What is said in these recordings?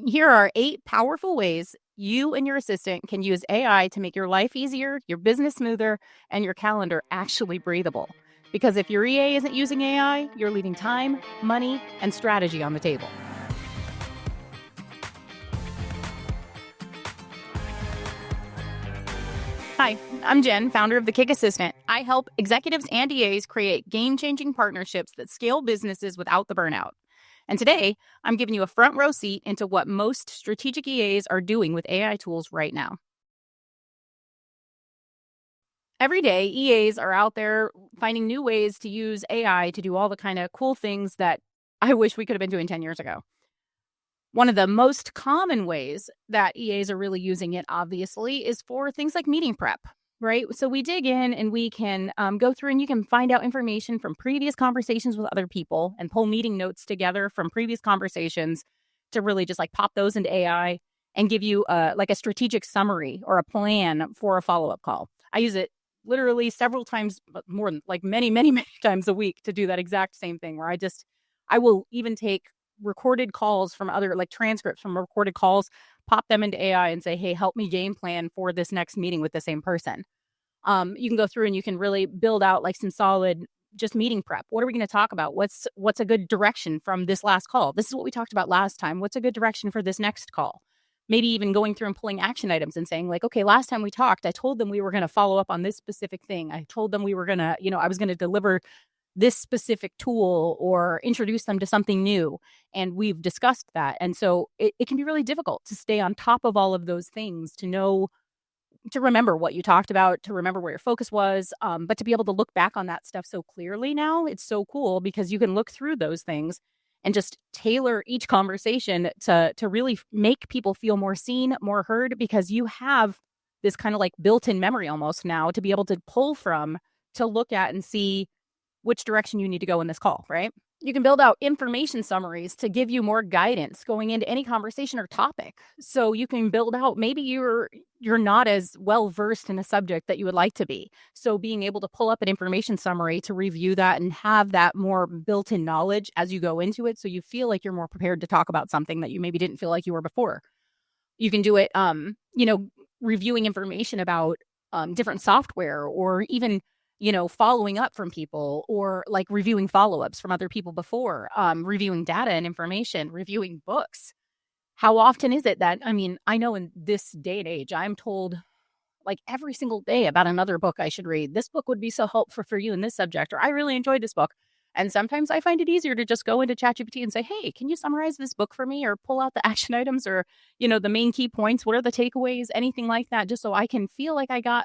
Here are 8 powerful ways you and your assistant can use AI to make your life easier, your business smoother, and your calendar actually breathable. Because if your EA isn't using AI, you're leaving time, money, and strategy on the table. Hi, I'm Jen, founder of The Kick Assistant. I help executives and EAs create game-changing partnerships that scale businesses without the burnout. And today, I'm giving you a front row seat into what most strategic EAs are doing with AI tools right now. Every day, EAs are out there finding new ways to use AI to do all the kind of cool things that I wish we could have been doing 10 years ago. One of the most common ways that EAs are really using it, obviously, is for things like meeting prep, right? So we dig in and we can go through and you can find out information from previous conversations with other people and pull meeting notes together from previous conversations to really just like pop those into AI and give you like a strategic summary or a plan for a follow-up call. I use it literally several times, but more than like many, many, many times a week to do that exact same thing where I will even take recorded calls from other like transcripts from recorded calls, pop them into AI and say, hey, help me game plan for this next meeting with the same person. You can go through and you can really build out like some solid just meeting prep. What are we going to talk about? What's a good direction from this last call? This is what we talked about last time. What's a good direction for this next call? Maybe even going through and pulling action items and saying like, okay, last time we talked, I told them we were going to follow up on this specific thing. I told them we were going to, I was going to deliver this specific tool or introduce them to something new. And we've discussed that. And so it can be really difficult to stay on top of all of those things, to know, to remember what you talked about, to remember where your focus was. But to be able to look back on that stuff so clearly now, it's so cool because you can look through those things and just tailor each conversation to really make people feel more seen, more heard, because you have this kind of like built-in memory almost now to be able to pull from, to look at and see which direction you need to go in this call, right? You can build out information summaries to give you more guidance going into any conversation or topic. So you can build out, maybe you're not as well versed in a subject that you would like to be. So being able to pull up an information summary to review that and have that more built-in knowledge as you go into it, so you feel like you're more prepared to talk about something that you maybe didn't feel like you were before. You can do it, reviewing information about different software, or even following up from people, or like reviewing follow-ups from other people before, reviewing data and information, reviewing books. How often is it that, I know in this day and age, I'm told like every single day about another book I should read. This book would be so helpful for you in this subject, or I really enjoyed this book. And sometimes I find it easier to just go into ChatGPT and say, hey, can you summarize this book for me, or pull out the action items, or, the main key points? What are the takeaways? Anything like that, just so I can feel like I got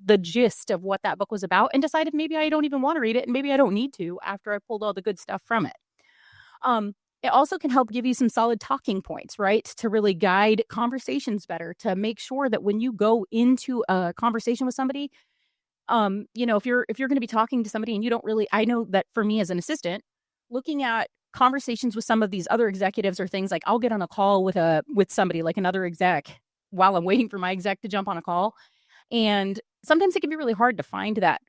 the gist of what that book was about and decided maybe I don't even want to read it and maybe I don't need to after I pulled all the good stuff from it. It also can help give you some solid talking points, right? To really guide conversations better, to make sure that when you go into a conversation with somebody, if you're going to be talking to somebody and you don't really, I know that for me as an assistant, looking at conversations with some of these other executives or things, like I'll get on a call with somebody like another exec while I'm waiting for my exec to jump on a call. And sometimes it can be really hard to find that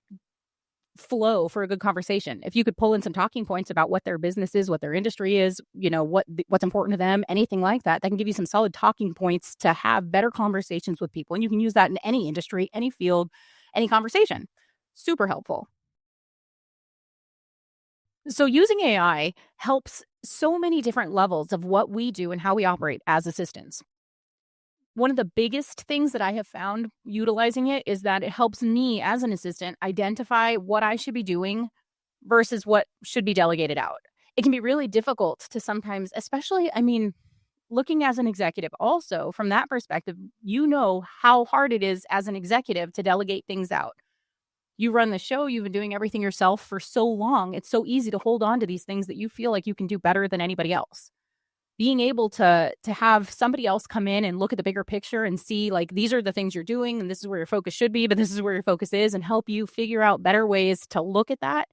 flow for a good conversation. If you could pull in some talking points about what their business is, what their industry is, what's important to them, anything like that, that can give you some solid talking points to have better conversations with people. And you can use that in any industry, any field, any conversation. Super helpful. So using AI helps so many different levels of what we do and how we operate as assistants. One of the biggest things that I have found utilizing it is that it helps me as an assistant identify what I should be doing versus what should be delegated out. It can be really difficult to sometimes, especially, looking as an executive also from that perspective, how hard it is as an executive to delegate things out. You run the show, you've been doing everything yourself for so long. It's so easy to hold on to these things that you feel like you can do better than anybody else. Being able to have somebody else come in and look at the bigger picture and see like, these are the things you're doing and this is where your focus should be, but this is where your focus is, and help you figure out better ways to look at that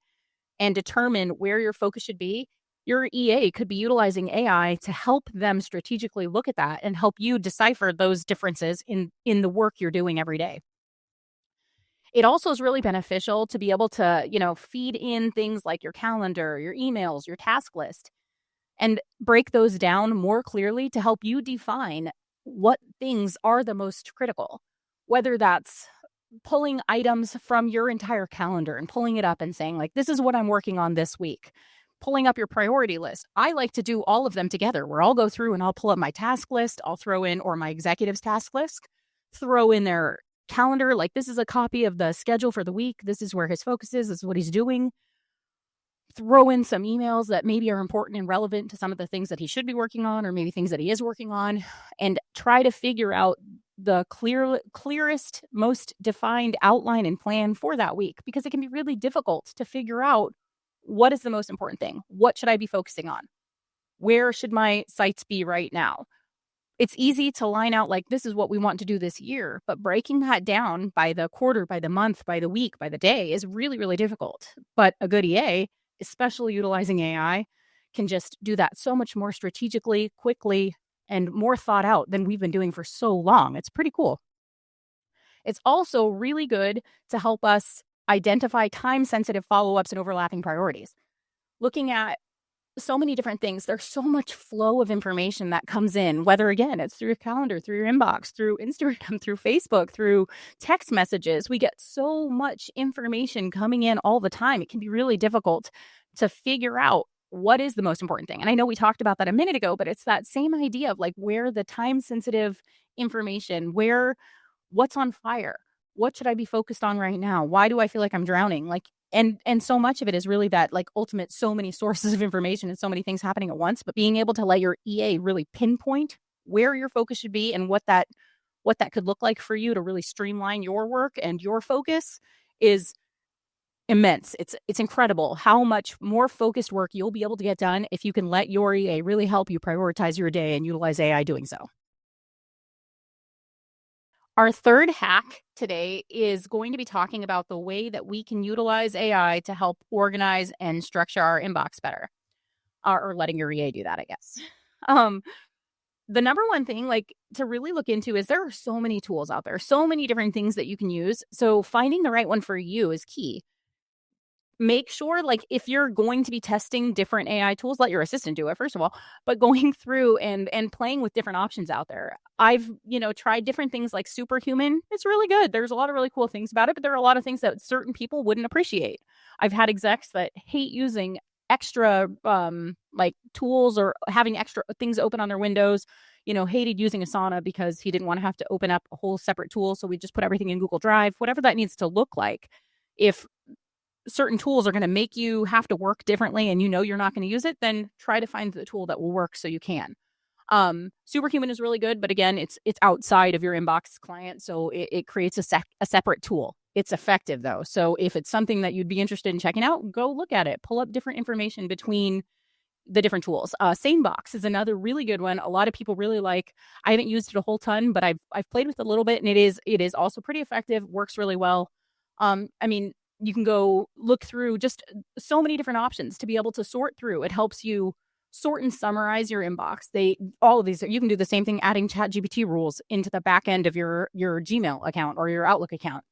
and determine where your focus should be. Your EA could be utilizing AI to help them strategically look at that and help you decipher those differences in the work you're doing every day. It also is really beneficial to be able to, feed in things like your calendar, your emails, your task list, and break those down more clearly to help you define what things are the most critical, whether that's pulling items from your entire calendar and pulling it up and saying, like, this is what I'm working on this week. Pulling up your priority list. I like to do all of them together where I'll go through and I'll pull up my task list. I'll throw in, or my executive's task list, throw in their calendar. Like, this is a copy of the schedule for the week. This is where his focus is. This is what he's doing. Throw in some emails that maybe are important and relevant to some of the things that he should be working on, or maybe things that he is working on, and try to figure out the clearest, most defined outline and plan for that week, because it can be really difficult to figure out what is the most important thing. What should I be focusing on? Where should my sights be right now? It's easy to line out, like, this is what we want to do this year, but breaking that down by the quarter, by the month, by the week, by the day is really, really difficult. But a good EA, especially utilizing AI, can just do that so much more strategically, quickly, and more thought out than we've been doing for so long. It's pretty cool. It's also really good to help us identify time sensitive follow ups and overlapping priorities. Looking at so many different things. There's so much flow of information that comes in, whether, again, it's through your calendar, through your inbox, through Instagram, through Facebook, through text messages. We get so much information coming in all the time. It can be really difficult to figure out what is the most important thing. And I know we talked about that a minute ago, but it's that same idea of, like, where the time sensitive information, what's on fire? What should I be focused on right now? Why do I feel like I'm drowning? Like, and so much of it is really that, like, ultimate, so many sources of information and so many things happening at once, but being able to let your EA really pinpoint where your focus should be and what that could look like for you to really streamline your work and your focus is immense. It's incredible how much more focused work you'll be able to get done if you can let your EA really help you prioritize your day and utilize AI doing so. Our third hack today is going to be talking about the way that we can utilize AI to help organize and structure our inbox better, or letting your EA do that, I guess. Um, the number one thing, like, to really look into is there are so many tools out there, so many different things that you can use. So finding the right one for you is key. Make sure, like, if you're going to be testing different AI tools, let your assistant do it, first of all, but going through and playing with different options out there. I've, tried different things like Superhuman. It's really good. There's a lot of really cool things about it, but there are a lot of things that certain people wouldn't appreciate. I've had execs that hate using extra like tools or having extra things open on their windows. Hated using Asana because he didn't want to have to open up a whole separate tool, so we just put everything in Google Drive, whatever that needs to look like. If certain tools are going to make you have to work differently and you're not going to use it, then try to find the tool that will work so you can. Superhuman is really good, but again, it's outside of your inbox client, so it creates a separate tool. It's effective, though. So if it's something that you'd be interested in checking out, go look at it. Pull up different information between the different tools. Sanebox is another really good one. A lot of people really like. I haven't used it a whole ton, but I've played with it a little bit, and it is also pretty effective. Works really well. I mean, you can go look through just so many different options to be able to sort through. It helps you sort and summarize your inbox. All of these, you can do the same thing, adding ChatGPT rules into the back end of your Gmail account or your Outlook account.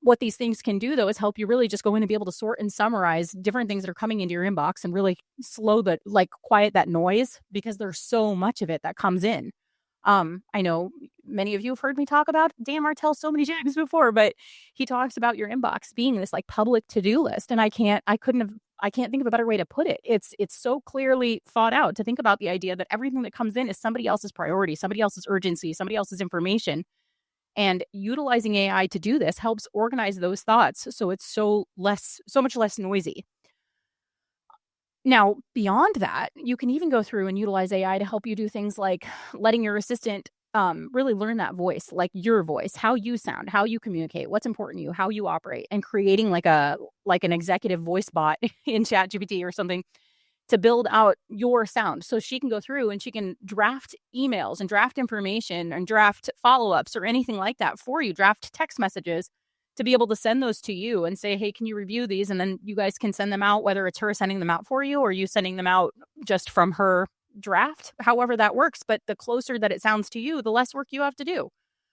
What these things can do, though, is help you really just go in and be able to sort and summarize different things that are coming into your inbox and really quiet that noise, because there's so much of it that comes in. I know many of you have heard me talk about Dan Martell so many times before, but he talks about your inbox being this, like, public to-do list. And I can't think of a better way to put it. It's so clearly thought out to think about the idea that everything that comes in is somebody else's priority, somebody else's urgency, somebody else's information. And utilizing AI to do this helps organize those thoughts so it's so much less noisy. Now, beyond that, you can even go through and utilize AI to help you do things like letting your assistant really learn that voice, like your voice, how you sound, how you communicate, what's important to you, how you operate, and creating like an executive voice bot in ChatGPT or something to build out your sound. So she can go through and she can draft emails and draft information and draft follow-ups or anything like that for you, draft text messages to be able to send those to you and say, hey, can you review these? And then you guys can send them out, whether it's her sending them out for you or you sending them out just from her draft, however that works. But the closer that it sounds to you, the less work you have to do.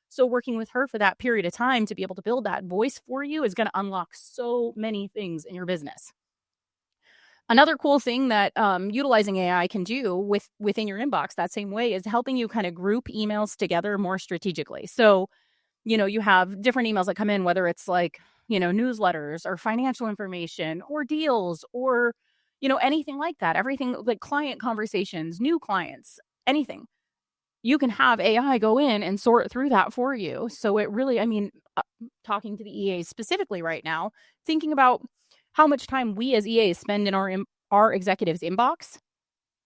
So working with her for that period of time to be able to build that voice for you is going to unlock so many things in your business. Another cool thing that utilizing AI can do within your inbox that same way is helping you kind of group emails together more strategically. So, you have different emails that come in, whether it's like, newsletters or financial information or deals or, anything like that. Everything like client conversations, new clients, anything. You can have AI go in and sort through that for you. So it really, talking to the EAs specifically right now, thinking about how much time we as EAs spend in our executives' inbox,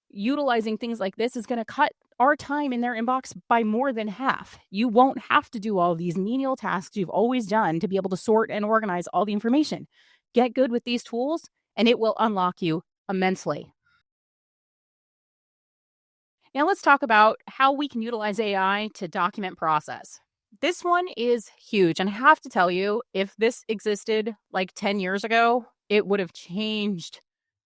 utilizing things like this is going to cut our time in their inbox by more than half. You won't have to do all these menial tasks you've always done to be able to sort and organize all the information. Get good with these tools, and it will unlock you immensely. Now, let's talk about how we can utilize AI to document process. This one is huge. And I have to tell you, if this existed like 10 years ago, it would have changed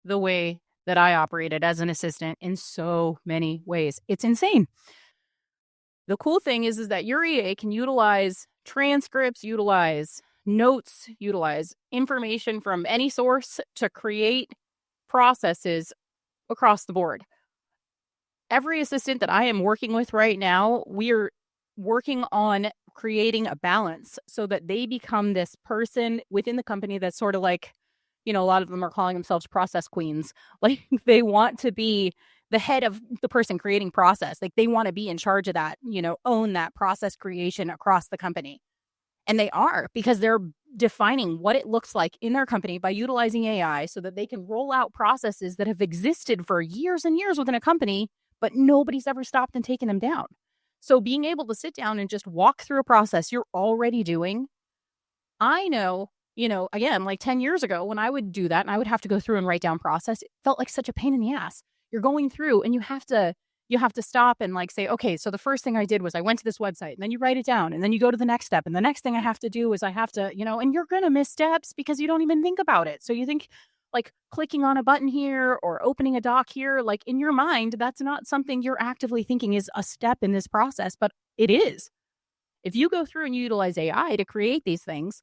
the way that I operated as an assistant in so many ways. It's insane. The cool thing is that your EA can utilize transcripts, utilize notes, utilize information from any source to create processes across the board. Every assistant that I am working with right now, we're working on creating a balance so that they become this person within the company that's sort of like, a lot of them are calling themselves process queens. Like they want to be the head of the person creating process. Like they want to be in charge of that, own that process creation across the company. And they are because they're defining what it looks like in their company by utilizing AI so that they can roll out processes that have existed for years and years within a company, but nobody's ever stopped and taken them down. So being able to sit down and just walk through a process you're already doing, I know, again, like 10 years ago when I would do that and I would have to go through and write down process, it felt like such a pain in the ass. You're going through and you have to stop and like say, okay, so the first thing I did was I went to this website and then you write it down and then you go to the next step. And the next thing I have to do is I have to, and you're going to miss steps because you don't even think about it. So you think like clicking on a button here or opening a doc here, like in your mind, that's not something you're actively thinking is a step in this process, but it is. If you go through and you utilize AI to create these things,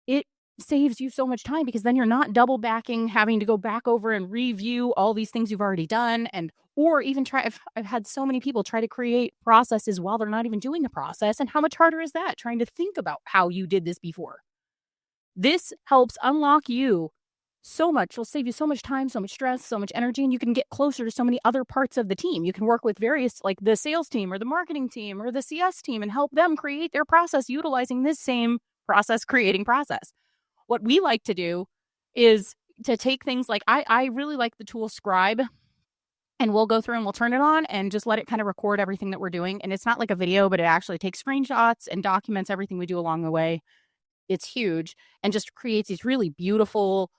it saves you so much time because then you're not double backing, having to go back over and review all these things you've already done. And, or even I've had so many people try to create processes while they're not even doing the process. And how much harder is that trying to think about how you did this before? This helps unlock you so much. Will save you so much time, so much stress, so much energy, and you can get closer to so many other parts of the team. You can work with various, like the sales team or the marketing team or the CS team and help them create their process utilizing this same process creating process. What we like to do is to take things like I really like the tool Scribe, and we'll go through and we'll turn it on and just let it kind of record everything that we're doing. And it's not like a video, but it actually takes screenshots and documents everything we do along the way. It's huge and just creates these really beautiful,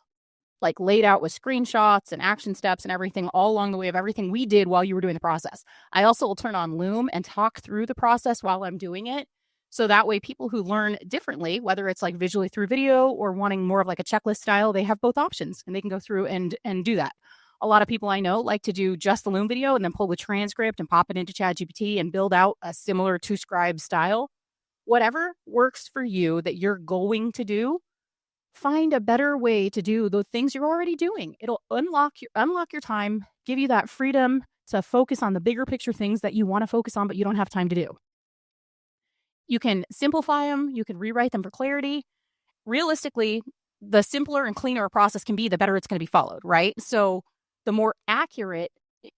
like laid out with screenshots and action steps and everything all along the way of everything we did while you were doing the process. I also will turn on Loom and talk through the process while I'm doing it. So that way people who learn differently, whether it's like visually through video or wanting more of like a checklist style, they have both options and they can go through and do that. A lot of people I know like to do just the Loom video and then pull the transcript and pop it into ChatGPT and build out a similar to Scribe style. Whatever works for you that you're going to do, find a better way to do the things you're already doing. It'll unlock your time, give you that freedom to focus on the bigger picture things that you want to focus on, but you don't have time to do. You can simplify them. You can rewrite them for clarity. Realistically, the simpler and cleaner a process can be, the better it's going to be followed, right? So the more accurate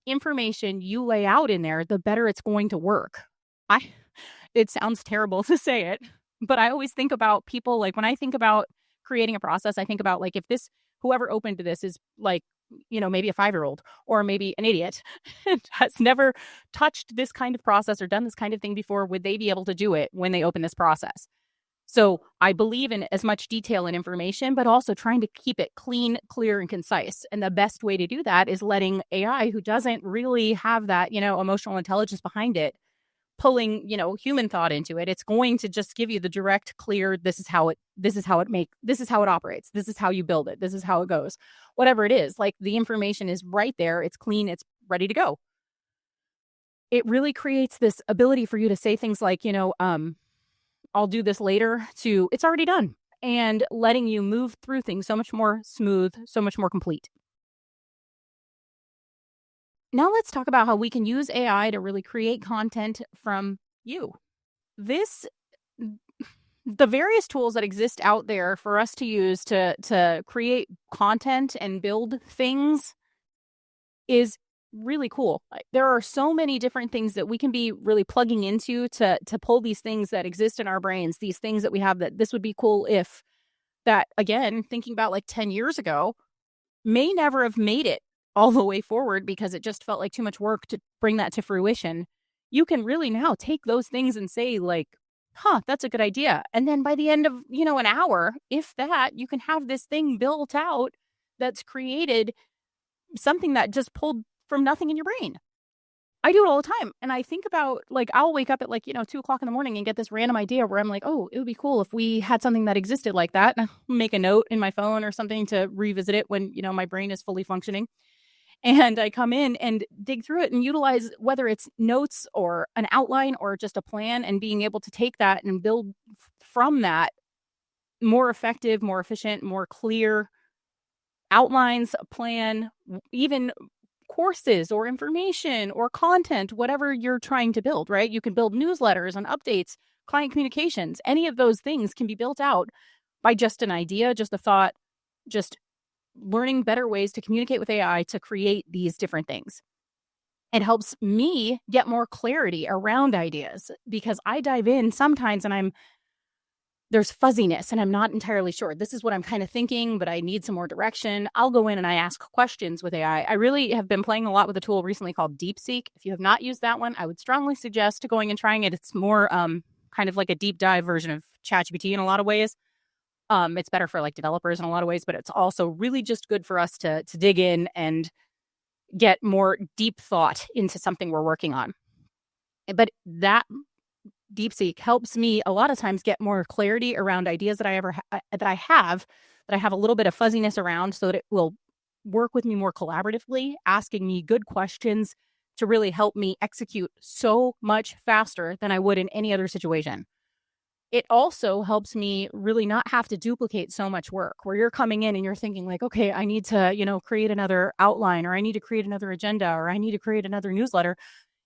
information you lay out in there, the better it's going to work. It sounds terrible to say it, but I always think about people, like when I think about creating a process, I think about like if whoever opened this is like, maybe a 5-year-old or maybe an idiot and has never touched this kind of process or done this kind of thing before, would they be able to do it when they open this process? So I believe in as much detail and information, but also trying to keep it clean, clear, and concise. And the best way to do that is letting AI, who doesn't really have that, emotional intelligence behind it, pulling, human thought into it. It's going to just give you the direct, clear, this is how it operates. This is how you build it. This is how it goes. Whatever it is, like the information is right there. It's clean. It's ready to go. It really creates this ability for you to say things like, I'll do this later to it's already done, and letting you move through things so much more smooth, so much more complete. Now let's talk about how we can use AI to really create content from you. This the various tools that exist out there for us to use to create content and build things is really cool. There are so many different things that we can be really plugging into to pull these things that exist in our brains, these things that we have that this would be cool if, that again, thinking about like 10 years ago, may never have made it all the way forward because it just felt like too much work to bring that to fruition. You can really now take those things and say like, huh, that's a good idea. And then by the end of, an hour, if that, you can have this thing built out that's created something that just pulled from nothing in your brain. I do it all the time. And I think about like, I'll wake up at like, 2:00 in the morning and get this random idea where I'm like, oh, it would be cool if we had something that existed like that. And I'll make a note in my phone or something to revisit it when, my brain is fully functioning. And I come in and dig through it and utilize whether it's notes or an outline or just a plan, and being able to take that and build from that more effective, more efficient, more clear outlines, a plan, even courses or information or content, whatever you're trying to build, right? You can build newsletters and updates, client communications. Any of those things can be built out by just an idea, just a thought, just learning better ways to communicate with AI to create these different things. It helps me get more clarity around ideas because I dive in sometimes and there's fuzziness and I'm not entirely sure. This is what I'm kind of thinking, but I need some more direction. I'll go in and I ask questions with AI. I really have been playing a lot with a tool recently called DeepSeek. If you have not used that one, I would strongly suggest going and trying it. It's more kind of like a deep dive version of ChatGPT in a lot of ways. It's better for like developers in a lot of ways, but it's also really just good for us to dig in and get more deep thought into something we're working on. But that DeepSeek helps me a lot of times get more clarity around ideas that I have a little bit of fuzziness around, so that it will work with me more collaboratively, asking me good questions to really help me execute so much faster than I would in any other situation. It also helps me really not have to duplicate so much work, where you're coming in and you're thinking like, okay, I need to, create another outline, or I need to create another agenda, or I need to create another newsletter.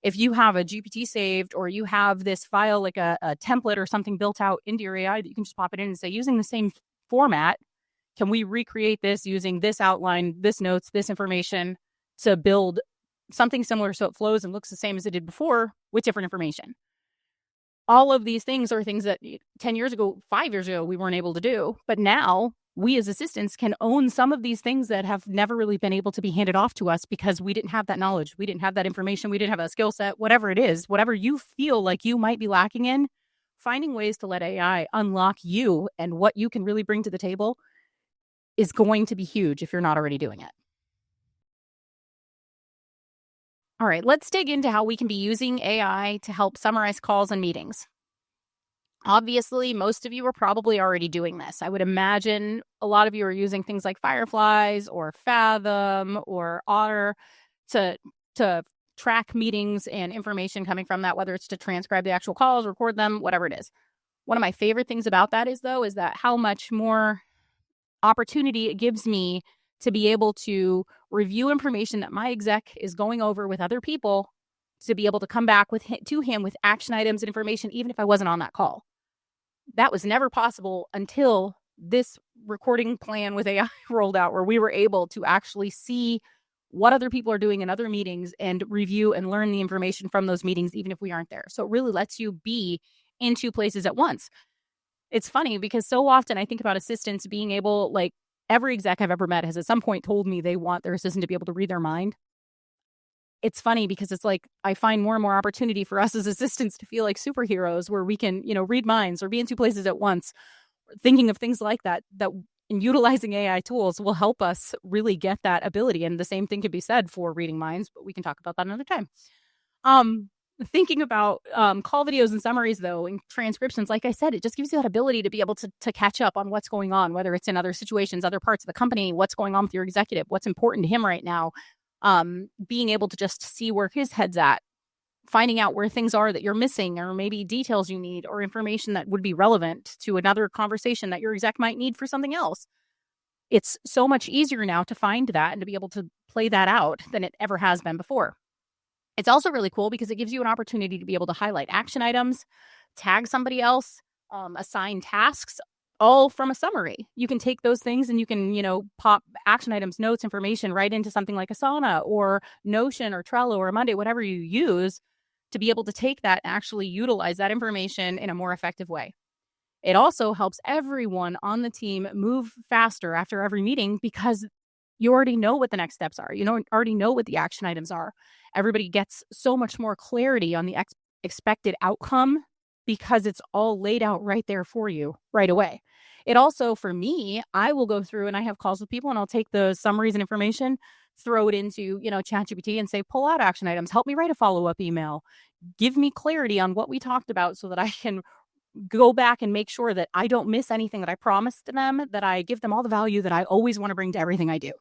If you have a GPT saved, or you have this file, like a template or something built out into your AI that you can just pop it in and say, using the same format, can we recreate this using this outline, this notes, this information to build something similar so it flows and looks the same as it did before with different information? All of these things are things that 10 years ago, 5 years ago, we weren't able to do. But now we as assistants can own some of these things that have never really been able to be handed off to us because we didn't have that knowledge. We didn't have that information. We didn't have that skill set, whatever it is, whatever you feel like you might be lacking in, finding ways to let AI unlock you and what you can really bring to the table is going to be huge if you're not already doing it. All right, let's dig into how we can be using AI to help summarize calls and meetings. Obviously, most of you are probably already doing this. I would imagine a lot of you are using things like Fireflies or Fathom or Otter to track meetings and information coming from that, whether it's to transcribe the actual calls, record them, whatever it is. One of my favorite things about that is that how much more opportunity it gives me to be able to review information that my exec is going over with other people, to be able to come back to him with action items and information, even if I wasn't on that call. That was never possible until this recording plan with AI rolled out, where we were able to actually see what other people are doing in other meetings and review and learn the information from those meetings, even if we aren't there. So it really lets you be in two places at once. It's funny because so often I think about assistants being able, like, every exec I've ever met has at some point told me they want their assistant to be able to read their mind. It's funny because it's like I find more and more opportunity for us as assistants to feel like superheroes, where we can, read minds or be in two places at once. Thinking of things like that in utilizing AI tools will help us really get that ability. And the same thing could be said for reading minds, but we can talk about that another time. Thinking about call videos and summaries, though, and transcriptions, like I said, it just gives you that ability to be able to catch up on what's going on, whether it's in other situations, other parts of the company, what's going on with your executive, what's important to him right now. Being able to just see where his head's at, finding out where things are that you're missing, or maybe details you need, or information that would be relevant to another conversation that your exec might need for something else. It's so much easier now to find that and to be able to play that out than it ever has been before. It's also really cool because it gives you an opportunity to be able to highlight action items, tag somebody else, assign tasks, all from a summary. You can take those things and you can, pop action items, notes, information right into something like Asana or Notion or Trello or Monday, whatever you use, to be able to take that and actually utilize that information in a more effective way. It also helps everyone on the team move faster after every meeting because you already know what the next steps are. Already know what the action items are. Everybody gets so much more clarity on the expected outcome because it's all laid out right there for you right away. It also, for me, I will go through and I have calls with people and I'll take the summaries and information, throw it into, ChatGPT and say, pull out action items, help me write a follow-up email, give me clarity on what we talked about so that I can go back and make sure that I don't miss anything that I promised them, that I give them all the value that I always want to bring to everything I do.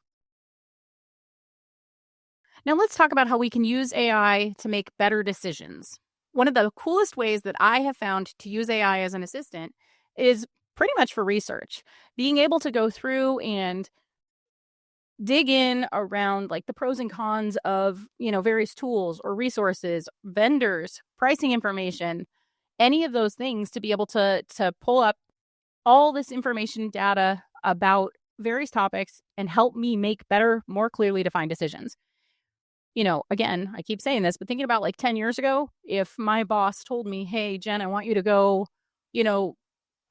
Now, let's talk about how we can use AI to make better decisions. One of the coolest ways that I have found to use AI as an assistant is pretty much for research. Being able to go through and dig in around like the pros and cons of, various tools or resources, vendors, pricing information, any of those things, to be able to pull up all this information, data about various topics and help me make better, more clearly defined decisions. Again, I keep saying this, but thinking about like 10 years ago, if my boss told me, hey, Jen, I want you to go,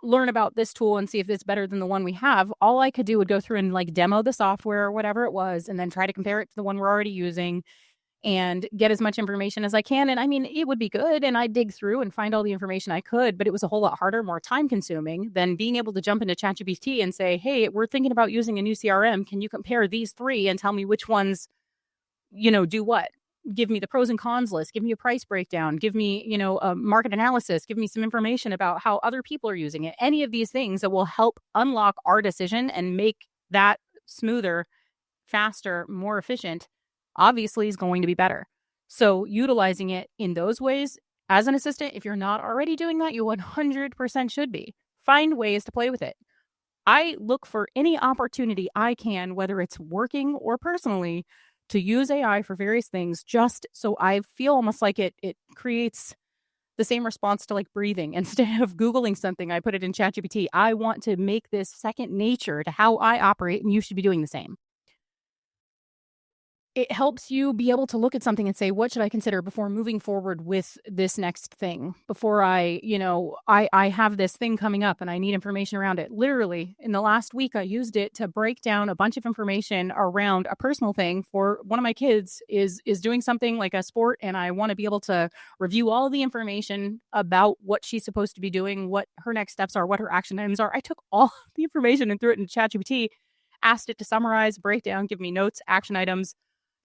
learn about this tool and see if it's better than the one we have, all I could do would go through and like demo the software or whatever it was, and then try to compare it to the one we're already using and get as much information as I can. And I mean, it would be good. And I'd dig through and find all the information I could, but it was a whole lot harder, more time consuming than being able to jump into ChatGPT and say, hey, we're thinking about using a new CRM. Can you compare these three and tell me which ones, do what? Give me the pros and cons list, give me a price breakdown, give me, a market analysis, give me some information about how other people are using it. Any of these things that will help unlock our decision and make that smoother, faster, more efficient, obviously is going to be better. So utilizing it in those ways as an assistant, if you're not already doing that, you 100% should be. Find ways to play with it. I look for any opportunity I can, whether it's working or personally, to use AI for various things, just so I feel almost like it creates the same response to like breathing. Instead of Googling something, I put it in ChatGPT. I want to make this second nature to how I operate, and you should be doing the same. It helps you be able to look at something and say, what should I consider before moving forward with this next thing? Before I have this thing coming up and I need information around it. Literally, in the last week, I used it to break down a bunch of information around a personal thing for one of my kids is doing something like a sport, and I want to be able to review all the information about what she's supposed to be doing, what her next steps are, what her action items are. I took all the information and threw it into ChatGPT, asked it to summarize, break down, give me notes, action items,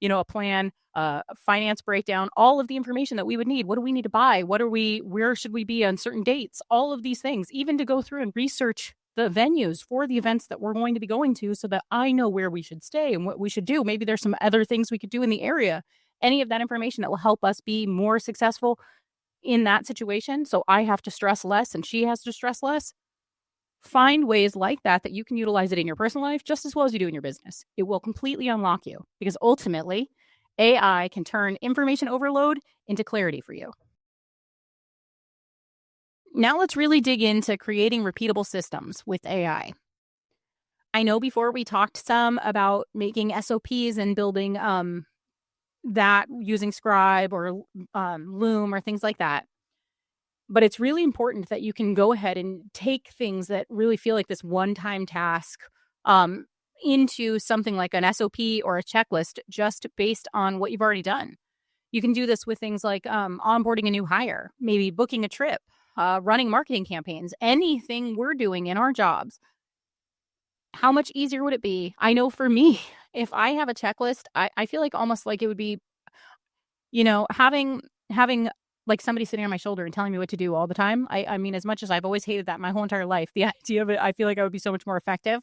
a plan, a finance breakdown, all of the information that we would need. What do we need to buy? Where should we be on certain dates? All of these things, even to go through and research the venues for the events that we're going to be going to so that I know where we should stay and what we should do. Maybe there's some other things we could do in the area. Any of that information that will help us be more successful in that situation. So I have to stress less and she has to stress less. Find ways like that you can utilize it in your personal life just as well as you do in your business. It will completely unlock you because ultimately AI can turn information overload into clarity for you. Now let's really dig into creating repeatable systems with AI. I know before we talked some about making SOPs and building that using Scribe or Loom or things like that. But it's really important that you can go ahead and take things that really feel like this one-time task into something like an SOP or a checklist just based on what you've already done. You can do this with things like onboarding a new hire, maybe booking a trip, running marketing campaigns, anything we're doing in our jobs. How much easier would it be? I know for me, if I have a checklist, I feel like almost like it would be, having like somebody sitting on my shoulder and telling me what to do all the time. I mean, as much as I've always hated that my whole entire life, the idea of it, I feel like I would be so much more effective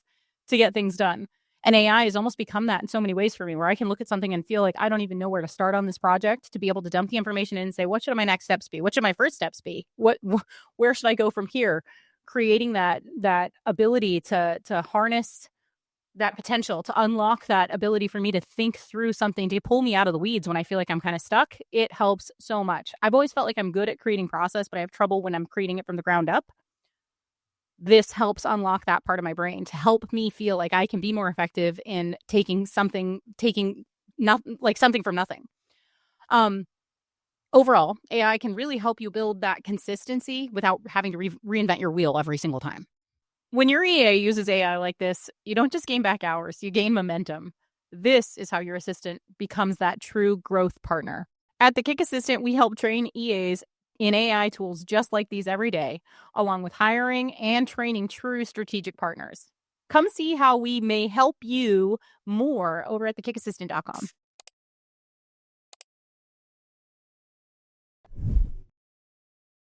to get things done. And AI has almost become that in so many ways for me, where I can look at something and feel like I don't even know where to start on this project, to be able to dump the information in and say, what should my next steps be? What should my first steps be? Where should I go from here? Creating that ability to harness that potential to unlock that ability for me to think through something, to pull me out of the weeds when I feel like I'm kind of stuck. It helps so much. I've always felt like I'm good at creating process, but I have trouble when I'm creating it from the ground up. This helps unlock that part of my brain to help me feel like I can be more effective in taking something from nothing. Overall, AI can really help you build that consistency without having to reinvent your wheel every single time. When your EA uses AI like this, you don't just gain back hours, you gain momentum. This is how your assistant becomes that true growth partner. At the Kick Assistant, we help train EAs in AI tools just like these every day, along with hiring and training true strategic partners. Come see how we may help you more over at thekickassistant.com.